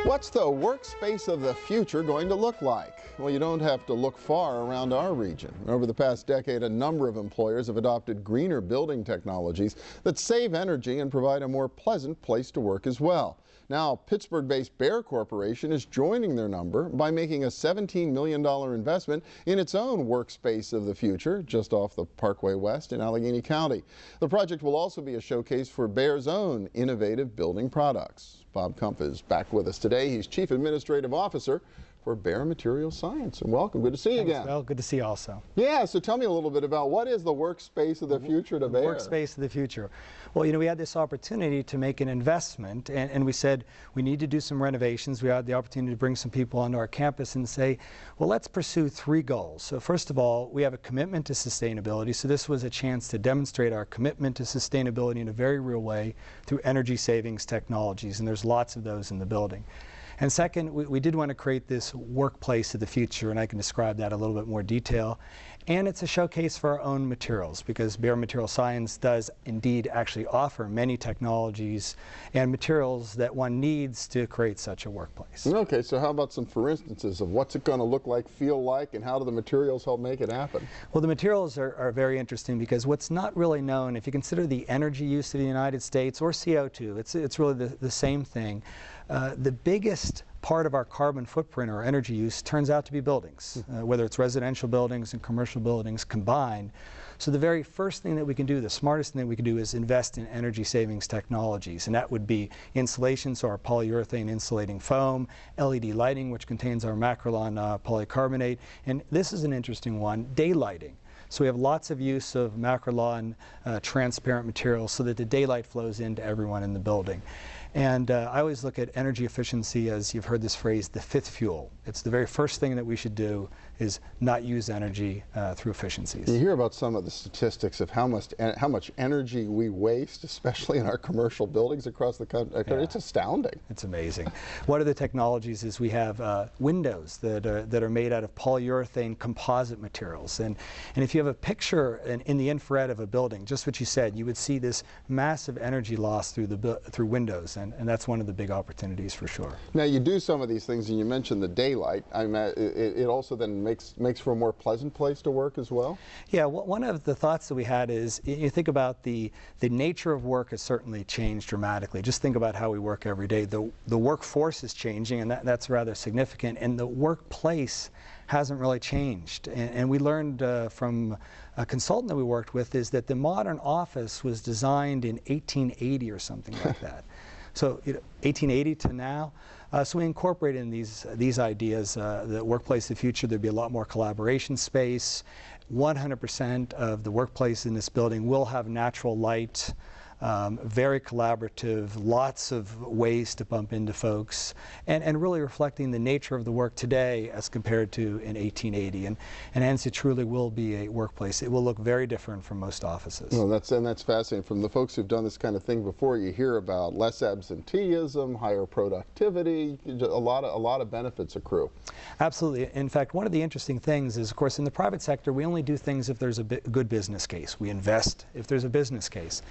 What's the workspace of the future going to look like? Well, you don't have to look far around our region. Over the past decade, a number of employers have adopted greener building technologies that save energy and provide a more pleasant place to work as well. Now, Pittsburgh-based Bayer Corporation is joining their number by making a $17 million investment in its own workspace of the future, just off the Parkway West in Allegheny County. The project will also be a showcase for Bayer's own innovative building products. Bob Kumpf is back with us today. He's Chief Administrative Officer for Bayer MaterialScience. And welcome. Good to see you again. Well, good to see you also. Yeah, so tell me a little bit about what is the workspace of the future to Bayer? Workspace of the future. Well, you know, we had this opportunity to make an investment, and we said we need to do some renovations. We had the opportunity to bring some people onto our campus and say, well, let's pursue three goals. So first of all, we have a commitment to sustainability. So this was a chance to demonstrate our commitment to sustainability in a very real way through energy savings technologies, and there's lots of those in the building. And second, we did want to create this workplace of the future, and I can describe that in a little bit more detail. And it's a showcase for our own materials, because Bayer MaterialScience does indeed actually offer many technologies and materials that one needs to create such a workplace. Okay, so how about some for instances of what's it going to look like, feel like, and how do the materials help make it happen? Well, the materials are very interesting, because what's not really known, if you consider the energy use of the United States or CO2, it's really the same thing. The biggest part of our carbon footprint or energy use turns out to be buildings, whether it's residential buildings and commercial buildings combined. So the very first thing that we can do, the smartest thing that we can do, is invest in energy savings technologies, and that would be insulation, so our polyurethane insulating foam, LED lighting, which contains our Macrolon polycarbonate, and this is an interesting one, daylighting. So we have lots of use of Macrolon transparent materials so that the daylight flows into everyone in the building. And I always look at energy efficiency as, you've heard this phrase, the fifth fuel. It's the very first thing that we should do is not use energy through efficiencies. You hear about some of the statistics of how much energy we waste, especially in our commercial buildings across the country. Yeah. It's astounding. It's amazing. One of the technologies is we have windows that are made out of polyurethane composite materials. And if you have a picture in the infrared of a building, just what you said, you would see this massive energy loss through windows. And that's one of the big opportunities for sure. Now, you do some of these things, and you mentioned the daylight. It also then makes for a more pleasant place to work as well? Yeah, one of the thoughts that we had is, you think about the nature of work has certainly changed dramatically. Just think about how we work every day. The workforce is changing, and that's rather significant, and the workplace hasn't really changed. And we learned from a consultant that we worked with is that the modern office was designed in 1880 or something like that. So 1880 to now. So we incorporated in these ideas, the workplace of the future. There'd be a lot more collaboration space. 100% of the workplace in this building will have natural light. Very collaborative, lots of ways to bump into folks, and really reflecting the nature of the work today as compared to in 1880. And hence it truly will be a workplace. It will look very different from most offices. Well, that's fascinating. From the folks who've done this kind of thing before, you hear about less absenteeism, higher productivity, a lot of benefits accrue. Absolutely. In fact, one of the interesting things is, of course, in the private sector, we only do things if there's a good business case. We invest if there's a business case.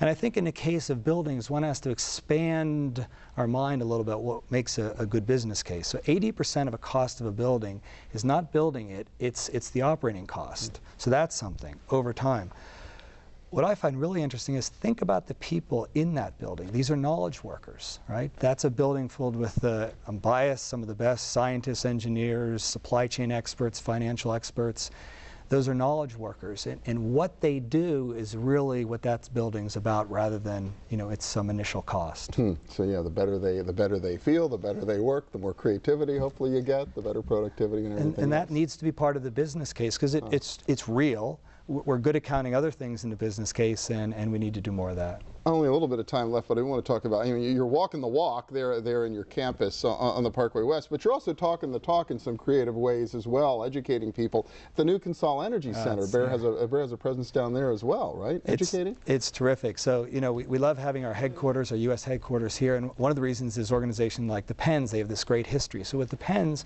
And I think in the case of buildings, one has to expand our mind a little bit what makes a good business case. So 80% of a cost of a building is not building it, it's the operating cost. So that's something over time. What I find really interesting is think about the people in that building. These are knowledge workers, right? That's a building filled with, I'm biased, some of the best scientists, engineers, supply chain experts, financial experts. Those are knowledge workers, and what they do is really what that building's about, rather than, you know, it's some initial cost. So yeah, the better they feel, the better they work, the more creativity hopefully you get, the better productivity and everything. And that needs to be part of the business case, because it's real. We're good at counting other things in the business case, and we need to do more of that. Only a little bit of time left, but I want to talk about, I mean, you're walking the walk there in your campus on the Parkway West, but you're also talking the talk in some creative ways as well, educating people. The new Consol Energy Center, Bayer has a presence down there as well, right? Educating? It's terrific. So, you know, we love having our headquarters, our U.S. headquarters here, and one of the reasons is organizations like the Penns, they have this great history. So with the Penns,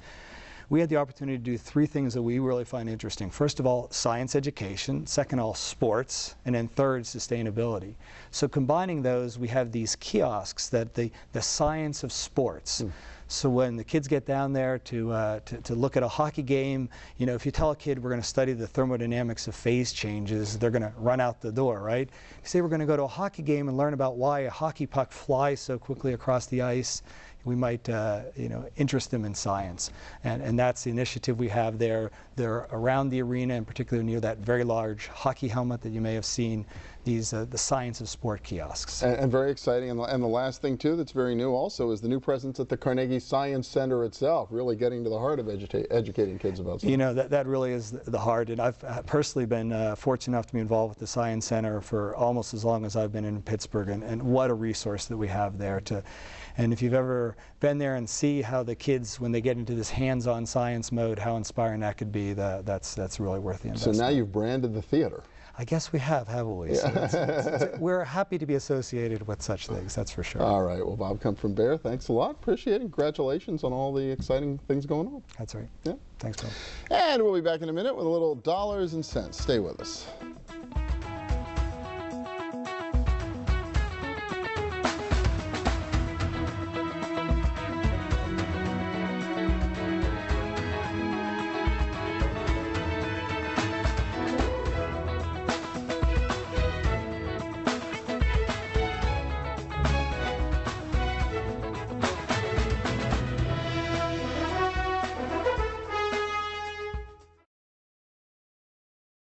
we had the opportunity to do three things that we really find interesting. First of all, science education. Second of all, sports. And then third, sustainability. So combining those, we have these kiosks that the science of sports. So when the kids get down there to look at a hockey game, you know, if you tell a kid we're going to study the thermodynamics of phase changes, they're going to run out the door, right? You say we're going to go to a hockey game and learn about why a hockey puck flies so quickly across the ice, we might you know, interest them in science. And that's the initiative we have there. They're around the arena, and particularly near that very large hockey helmet that you may have seen, these the science of sport kiosks. And very exciting. And the last thing, too, that's very new also is the new presence at the Carnegie Science Center itself, really getting to the heart of educating kids about science. You know, that really is the heart. And I've personally been fortunate enough to be involved with the Science Center for almost as long as I've been in Pittsburgh. And what a resource that we have there. And if you've ever been there and see how the kids, when they get into this hands-on science mode, how inspiring that could be, that's really worth the investment. So now you've branded the theater. I guess we have, haven't we? Yeah. So we're happy to be associated with such things, that's for sure. All right. Well, Bob Kumpf from Bayer, thanks a lot. Appreciate it. Congratulations on all the exciting things going on. That's right. Yeah. Thanks, Bill. And we'll be back in a minute with a little dollars and cents. Stay with us.